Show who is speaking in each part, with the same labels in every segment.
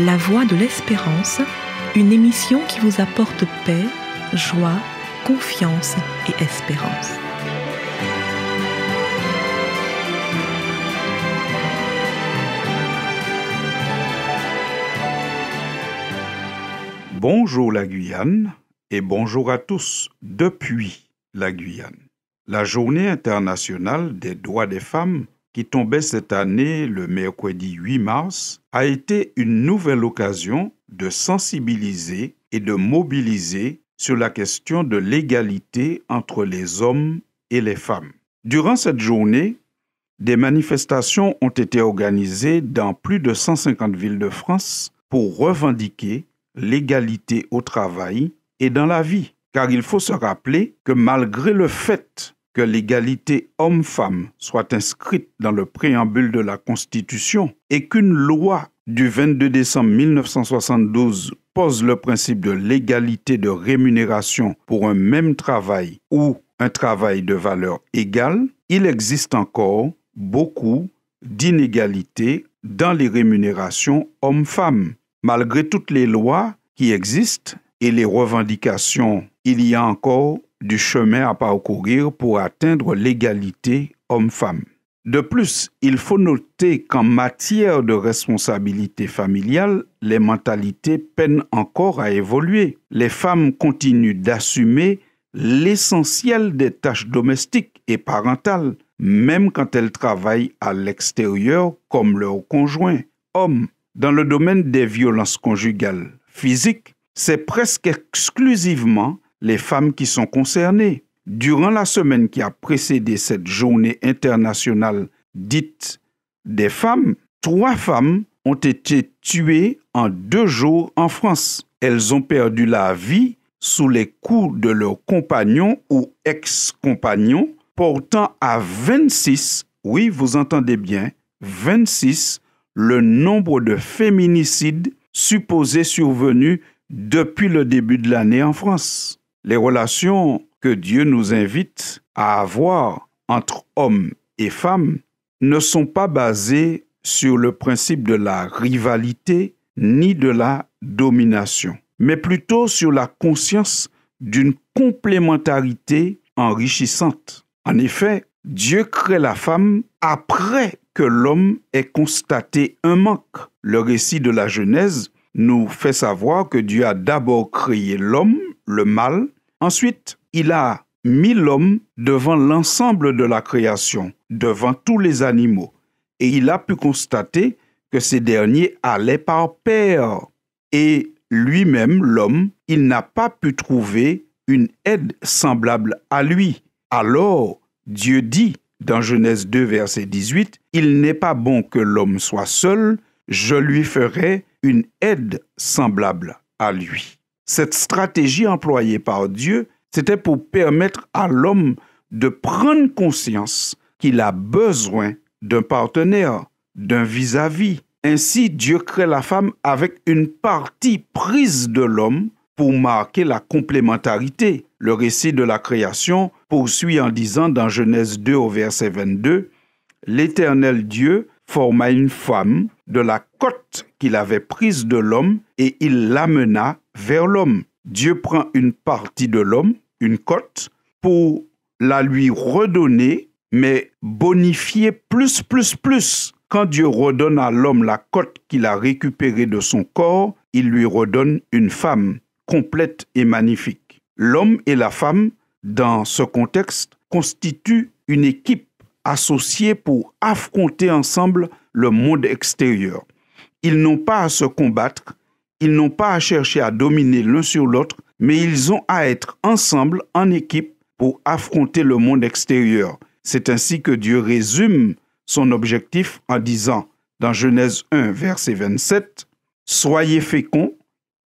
Speaker 1: La Voix de l'Espérance, une émission qui vous apporte paix, joie, confiance et espérance.
Speaker 2: Bonjour la Guyane et bonjour à tous depuis la Guyane. La Journée internationale des droits des femmes qui tombait cette année le mercredi 8 mars a été une nouvelle occasion de sensibiliser et de mobiliser sur la question de l'égalité entre les hommes et les femmes. Durant cette journée, des manifestations ont été organisées dans plus de 150 villes de France pour revendiquer l'égalité au travail et dans la vie. Car il faut se rappeler que malgré le fait que l'égalité homme-femme soit inscrite dans le préambule de la Constitution et qu'une loi du 22 décembre 1972 pose le principe de l'égalité de rémunération pour un même travail ou un travail de valeur égale, il existe encore beaucoup d'inégalités dans les rémunérations hommes-femmes. Malgré toutes les lois qui existent et les revendications, il y a encore du chemin à parcourir pour atteindre l'égalité homme-femme. De plus, il faut noter qu'en matière de responsabilité familiale, les mentalités peinent encore à évoluer. Les femmes continuent d'assumer l'essentiel des tâches domestiques et parentales, même quand elles travaillent à l'extérieur comme leurs conjoints, hommes. Dans le domaine des violences conjugales physiques, c'est presque exclusivement les femmes qui sont concernées. Durant la semaine qui a précédé cette journée internationale dite des femmes, 3 femmes ont été tuées en 2 jours en France. Elles ont perdu la vie sous les coups de leurs compagnons ou ex-compagnons, portant à 26, oui, vous entendez bien, 26, le nombre de féminicides supposés survenus depuis le début de l'année en France. Les relations que Dieu nous invite à avoir entre hommes et femmes ne sont pas basées sur le principe de la rivalité ni de la domination, mais plutôt sur la conscience d'une complémentarité enrichissante. En effet, Dieu crée la femme après que l'homme ait constaté un manque. Le récit de la Genèse nous fait savoir que Dieu a d'abord créé l'homme, le mâle. Ensuite, il a mis l'homme devant l'ensemble de la création, devant tous les animaux. Et il a pu constater que ces derniers allaient par paires. Et lui-même, l'homme, il n'a pas pu trouver une aide semblable à lui. Alors, Dieu dit dans Genèse 2, verset 18, « Il n'est pas bon que l'homme soit seul, je lui ferai une aide semblable à lui. » Cette stratégie employée par Dieu, c'était pour permettre à l'homme de prendre conscience qu'il a besoin d'un partenaire, d'un vis-à-vis. Ainsi, Dieu crée la femme avec une partie prise de l'homme pour marquer la complémentarité. Le récit de la création poursuit en disant dans Genèse 2 au verset 22, « L'Éternel Dieu forma une femme de la côte qu'il avait prise de l'homme et il l'amena vers l'homme. » Dieu prend une partie de l'homme, une côte, pour la lui redonner, mais bonifier plus. Quand Dieu redonne à l'homme la côte qu'il a récupérée de son corps, il lui redonne une femme complète et magnifique. L'homme et la femme, dans ce contexte, constituent une équipe associés pour affronter ensemble le monde extérieur. Ils n'ont pas à se combattre, ils n'ont pas à chercher à dominer l'un sur l'autre, mais ils ont à être ensemble en équipe pour affronter le monde extérieur. C'est ainsi que Dieu résume son objectif en disant dans Genèse 1, verset 27, « Soyez féconds,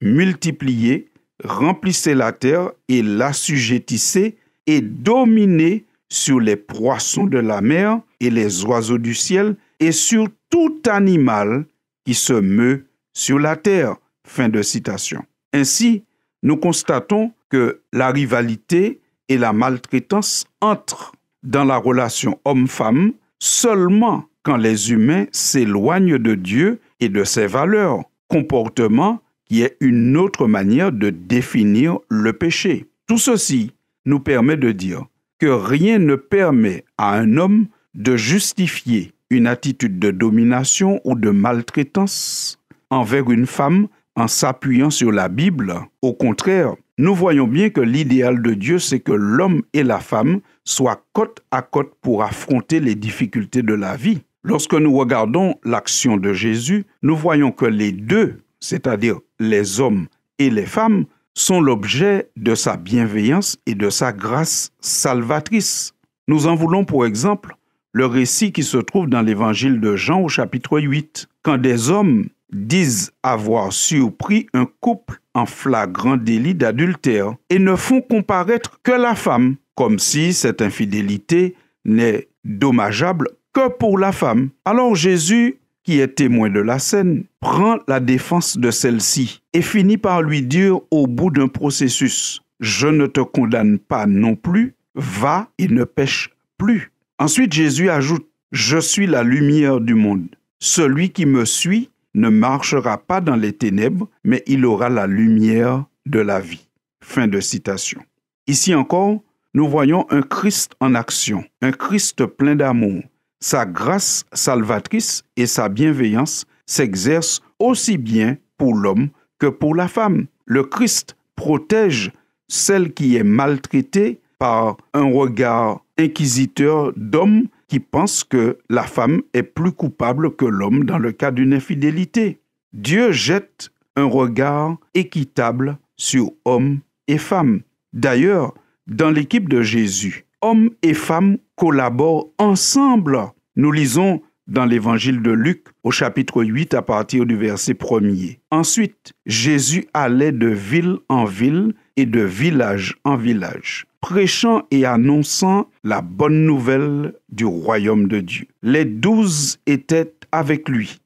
Speaker 2: multipliez, remplissez la terre et l'assujettissez et dominez sur les poissons de la mer et les oiseaux du ciel et sur tout animal qui se meut sur la terre. » Fin de citation. Ainsi, nous constatons que la rivalité et la maltraitance entrent dans la relation homme-femme seulement quand les humains s'éloignent de Dieu et de ses valeurs. comportement qui est une autre manière de définir le péché. Tout ceci nous permet de dire que rien ne permet à un homme de justifier une attitude de domination ou de maltraitance envers une femme en s'appuyant sur la Bible. Au contraire, nous voyons bien que l'idéal de Dieu, c'est que l'homme et la femme soient côte à côte pour affronter les difficultés de la vie. Lorsque nous regardons l'action de Jésus, nous voyons que les deux, c'est-à-dire les hommes et les femmes, sont l'objet de sa bienveillance et de sa grâce salvatrice. Nous en voulons pour exemple le récit qui se trouve dans l'évangile de Jean au chapitre 8, quand des hommes disent avoir surpris un couple en flagrant délit d'adultère et ne font comparaître que la femme, comme si cette infidélité n'est dommageable que pour la femme. Alors Jésus, qui est témoin de la scène, prend la défense de celle-ci et finit par lui dire au bout d'un processus, « Je ne te condamne pas non plus, va et ne pêche plus. » Ensuite Jésus ajoute, « Je suis la lumière du monde. Celui qui me suit ne marchera pas dans les ténèbres, mais il aura la lumière de la vie. » Fin de citation. Ici encore, nous voyons un Christ en action, un Christ plein d'amour. Sa grâce salvatrice et sa bienveillance s'exercent aussi bien pour l'homme que pour la femme. Le Christ protège celle qui est maltraitée par un regard inquisiteur d'hommes qui pensent que la femme est plus coupable que l'homme dans le cas d'une infidélité. Dieu jette un regard équitable sur hommes et femmes. D'ailleurs, dans l'équipe de Jésus, hommes et femmes collaborent ensemble. Nous lisons dans l'évangile de Luc au chapitre 8 à partir du verset 1er. Ensuite, Jésus allait de ville en ville et de village en village, prêchant et annonçant la bonne nouvelle du royaume de Dieu. Les 12 étaient avec lui,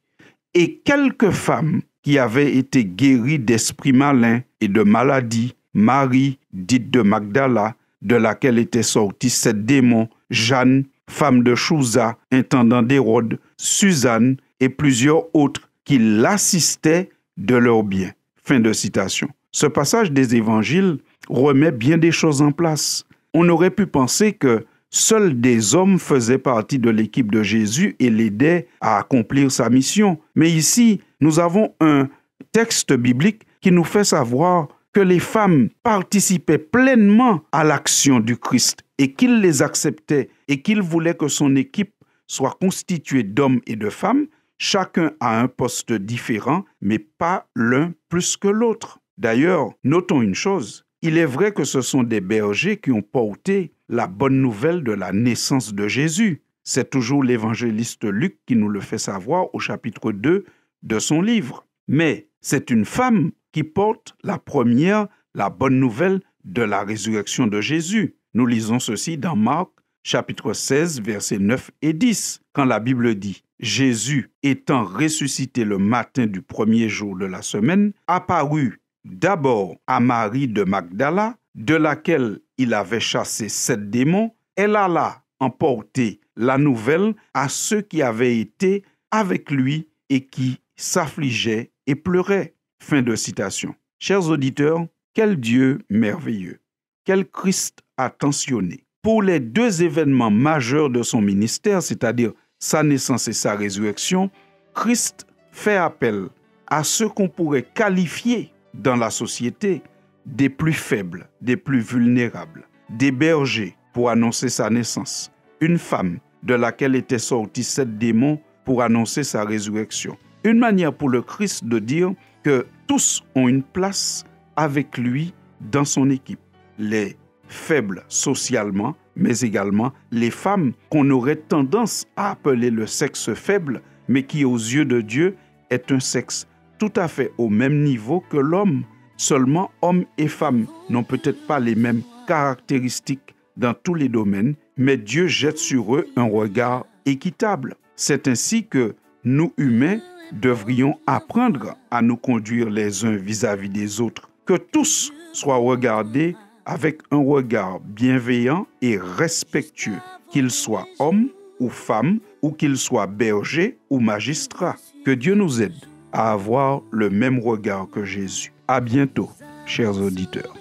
Speaker 2: et quelques femmes qui avaient été guéries d'esprits malins et de maladies, Marie, dite de Magdala, de laquelle étaient sortis 7 démons, Jeanne, femme de Chouza, intendant d'Hérode, Suzanne et plusieurs autres qui l'assistaient de leurs biens. Fin de citation. Ce passage des évangiles remet bien des choses en place. On aurait pu penser que seuls des hommes faisaient partie de l'équipe de Jésus et l'aidaient à accomplir sa mission. Mais ici, nous avons un texte biblique qui nous fait savoir que les femmes participaient pleinement à l'action du Christ et qu'il les acceptait et qu'il voulait que son équipe soit constituée d'hommes et de femmes, chacun à un poste différent, mais pas l'un plus que l'autre. D'ailleurs, notons une chose, il est vrai que ce sont des bergers qui ont porté la bonne nouvelle de la naissance de Jésus. C'est toujours l'évangéliste Luc qui nous le fait savoir au chapitre 2 de son livre. Mais c'est une femme qui porte la première, la bonne nouvelle de la résurrection de Jésus. Nous lisons ceci dans Marc, chapitre 16, versets 9 et 10, quand la Bible dit « Jésus, étant ressuscité le matin du premier jour de la semaine, apparut d'abord à Marie de Magdala, de laquelle il avait chassé 7 démons. Elle alla emporter la nouvelle à ceux qui avaient été avec lui et qui s'affligeaient et pleuraient. » Fin de citation. Chers auditeurs, quel Dieu merveilleux, quel Christ attentionné. Pour les 2 événements majeurs de son ministère, c'est-à-dire sa naissance et sa résurrection, Christ fait appel à ceux qu'on pourrait qualifier dans la société des plus faibles, des plus vulnérables, des bergers pour annoncer sa naissance, une femme de laquelle étaient sortis 7 démons pour annoncer sa résurrection. Une manière pour le Christ de dire que tous ont une place avec lui dans son équipe. Les faibles socialement, mais également les femmes qu'on aurait tendance à appeler le sexe faible, mais qui aux yeux de Dieu est un sexe tout à fait au même niveau que l'homme. Seulement, hommes et femmes n'ont peut-être pas les mêmes caractéristiques dans tous les domaines, mais Dieu jette sur eux un regard équitable. C'est ainsi que nous, humains, devrions apprendre à nous conduire les uns vis-à-vis des autres, que tous soient regardés avec un regard bienveillant et respectueux, qu'ils soient hommes ou femmes, ou qu'ils soient bergers ou magistrats. Que Dieu nous aide à avoir le même regard que Jésus. À bientôt, chers auditeurs.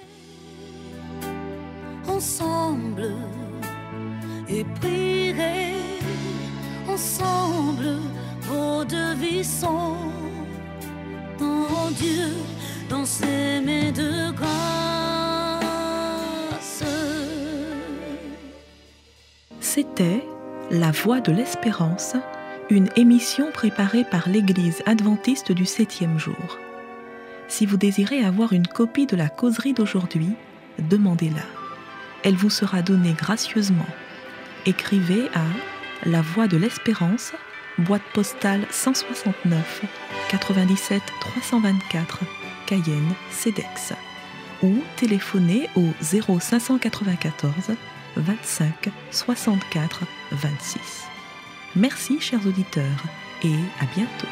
Speaker 3: Ensemble et prierai, ensemble vos devis sont en Dieu, dans ses mains de grâce.
Speaker 1: C'était La Voix de l'Espérance, une émission préparée par l'Église adventiste du 7e jour. Si vous désirez avoir une copie de la causerie d'aujourd'hui, demandez-la. Elle vous sera donnée gracieusement. Écrivez à La Voix de l'Espérance, boîte postale 169 97 324, Cayenne, CEDEX, ou téléphonez au 0594 25 64 26. Merci chers auditeurs et à bientôt.